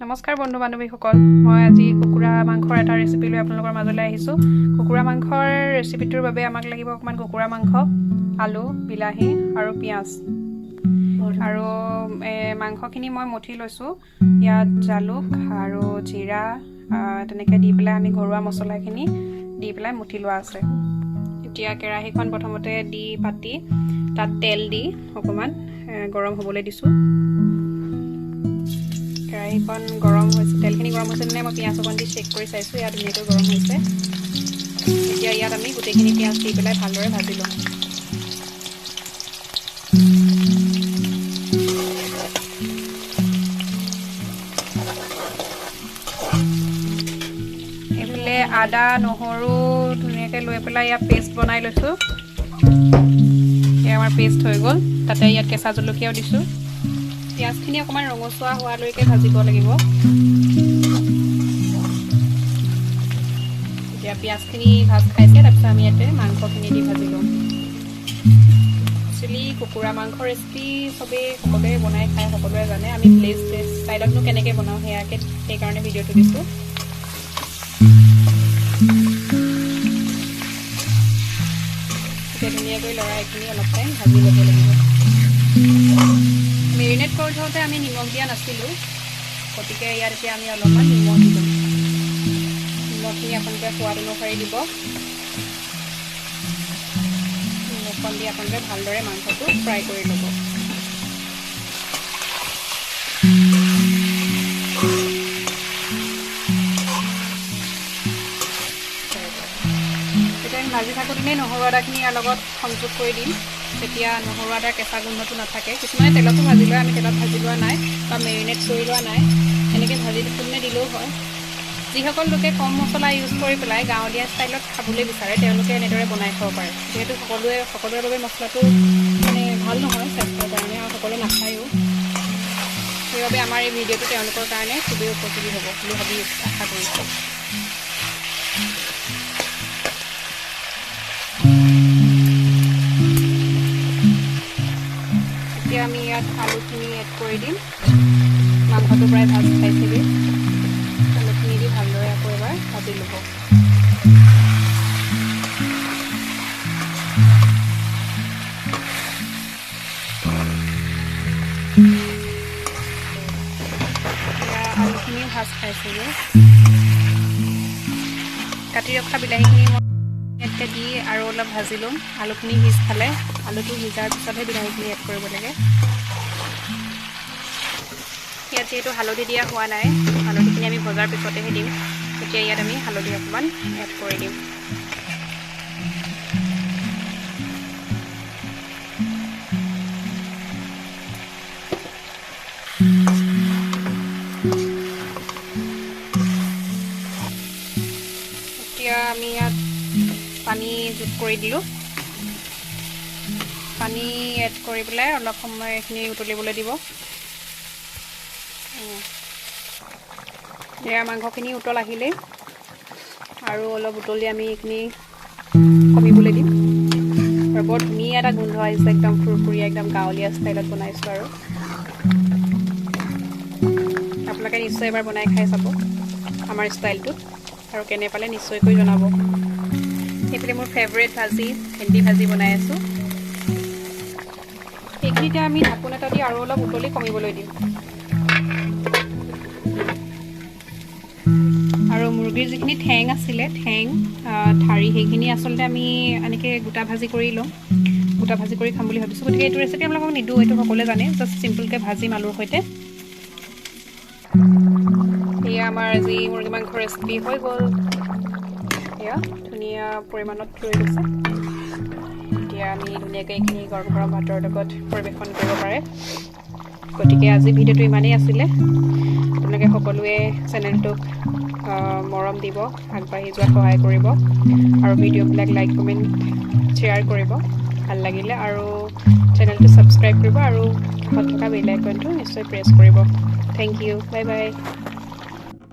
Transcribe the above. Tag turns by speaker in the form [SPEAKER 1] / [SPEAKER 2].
[SPEAKER 1] নমস্কাৰ বন্ধু বান্ধৱীসকল মই আজি কুকুৰা মাংসৰ এটা ৰেচিপি লৈ আপোনালোকৰ মাজলৈ আহিছো কুকুৰা মাংসৰ ৰেচিপিটোৰ বাবে আমাক লাগিব অকমান কুকুৰা মাংস আলু বিলাহী আৰু পিয়াজ আৰু মাংসখিনি মই মঠি লৈছো ইয়াত জালুক আৰু জিৰা তেনেকৈ দি পেলাই আমি ঘৰুৱা মছলাখিনি দি পেলাই মঠি লোৱা আছে এতিয়া কেৰাহীখন প্ৰথমতে দি পাতি তাত তেল দি অকমান গৰম হ'বলৈ দিছো কেৰাহীখন গৰম হৈছে তেলখিনি গৰম হৈছে নে মই পিয়াজ অকণ দি চেক কৰি চাইছোঁ ইয়াত ধুনীয়াকৈ গৰম হৈছে এতিয়া ইয়াত আমি গোটেইখিনি পিয়াজ দি পেলাই ভালদৰে ভাজি ল'ম এইফালে আদা নহৰু ধুনীয়াকৈ লৈ পেলাই ইয়াত পেষ্ট বনাই লৈছোঁ এয়া আমাৰ পেষ্ট হৈ গ'ল তাতে ইয়াত কেঁচা জলকীয়াও দিছোঁ পিয়াজখিনি অকমান ৰঙচুৱা হোৱালৈকে ভাজিব লাগিব এতিয়া পিয়াজখিনি ভাজ খাইছে তাৰপিছত আমি ইয়াতে মাংসখিনি দি ভাজি ল'ম একচুৱেলি কুকুৰা মাংস ৰেচিপি সকলোৱে বনাই খাই সকলোৱে জানে আমি প্লেচ ষ্টাইলতনো কেনেকৈ বনাওঁ সেইকাৰণে ভিডিঅ'টো দিছোঁ এতিয়া ধুনীয়াকৈ লৰাইখিনি অলপ টাইম ভাজি ল'ব লাগিব মেৰিনেট কৰি থওঁতে আমি নিমখ দিয়া নাছিলোঁ গতিকে ইয়াত এতিয়া আমি অলপমান নিমখ দি দিম নিমখখিনি আপোনালোকে সোৱাদ অনুসৰি দিব নিমখখন দি আপোনালোকে ভালদৰে মাংসটো ফ্ৰাই কৰি ল'ব তেতিয়া আমি ভাজি থাকোঁতেই নহৰু আদাখিনি ইয়াৰ লগত সংযোগ কৰি দিম তেতিয়া নহৰু আদাৰ কেঁচা গোন্ধটো নাথাকে কিছুমানে তেলতো ভাজি লয় আমি তেলত ভাজি লোৱা নাই বা মেৰিনেট কৰি লোৱা নাই এনেকৈ ভাজি থাকোঁতে দিলেও হয় যিসকল লোকে কম মছলা ইউজ কৰি পেলাই গাঁৱলীয়া ষ্টাইলত খাবলৈ বিচাৰে তেওঁলোকে এনেদৰে বনাই খাব পাৰে যিহেতু সকলোৰে বাবে মছলাটো মানে ভাল নহয় স্বাস্থ্যৰ কাৰণে আৰু সকলোৱে নাখায়ো সেইবাবে আমাৰ এই ভিডিঅ'টো তেওঁলোকৰ কাৰণে খুবেই উপযোগী হ'ব বুলি ভাবি আশা কৰিছোঁ এতিয়া আমি ইয়াত আলুখিনি এড কৰি দিম মাংসটো প্ৰায় ভাজ খাইছেগৈ আলুখিনি দি ভালদৰে আকৌ এবাৰ ভাজি ল'ব এতিয়া আলুখিনিও ভাজ খাইছেগৈ কাটি ৰখা বিলাহীখিনি মই ইয়াতে দি আৰু অলপ ভাজি ল'ম আলুখিনি সিজ খালে আলুটো সিজাৰ পিছতহে বিলাহীখিনি এড কৰিব লাগে ইয়াত যিহেতু হালধি দিয়া হোৱা নাই হালধিখিনি আমি ভজাৰ পিছতেহে দিম তেতিয়া ইয়াত আমি হালধি অকণমান এড কৰি দিম এতিয়া আমি ইয়াত পানী যোগ কৰি দিলোঁ পানী এড কৰি পেলাই অলপ সময় এইখিনি উতলিবলৈ দিব এয়া মাংসখিনি উতল আহিলেই আৰু অলপ উতলি আমি এইখিনি কমিবলৈ দিম আৰু বৰ ধুনীয়া এটা গোন্ধ আহিছে একদম ফুৰফুৰীয়া একদম গাঁৱলীয়া ষ্টাইলত বনাইছোঁ আৰু আপোনালোকে নিশ্চয় এবাৰ বনাই খাই চাব আমাৰ ষ্টাইলটোত আৰু কেনে পালে নিশ্চয়কৈ জনাব সেইফালে মোৰ ফেভৰেট ভাজি ভেন্দি ভাজি বনাই আছোঁ এইখিনিতে আমি ঢাকোন এটা দি আৰু অলপ উতলি কমিবলৈ দিম আৰু মুৰ্গীৰ যিখিনি ঠেং আছিলে ঠেং ঠাৰি সেইখিনি আচলতে আমি এনেকৈ গোটা ভাজি কৰি ল'ম গোটা ভাজি কৰি খাম বুলি ভাবিছোঁ গতিকে এইটো ৰেচিপি আপোনালোকক নিদিওঁ এইটো সকলোৱে জানে জাষ্ট চিম্পলকৈ ভাজিম আলুৰ সৈতে এয়া আমাৰ আজি মুৰ্গী মাংস ৰেচিপি হৈ গ'ল এয়া ধুনীয়া পৰিমাণত ৰৈ গৈছে এতিয়া আমি ধুনীয়াকৈ এইখিনি গৰম গৰম ভাতৰ লগত পৰিৱেশন কৰিব পাৰে গতিকে আজি ভিডিঅ'টো ইমানেই আছিলে আপোনালোকে সকলোৱে চেনেলটোক মৰম দিব আগবাঢ়ি যোৱাত সহায় কৰিব আৰু ভিডিঅ'বিলাক লাইক কমেণ্ট শ্বেয়াৰ কৰিব ভাল লাগিলে আৰু চেনেলটো ছাবস্ক্ৰাইব কৰিব আৰু কাষত থকা বেল আইকনটো নিশ্চয় প্ৰেছ কৰিব থেংক ইউ বাই বাই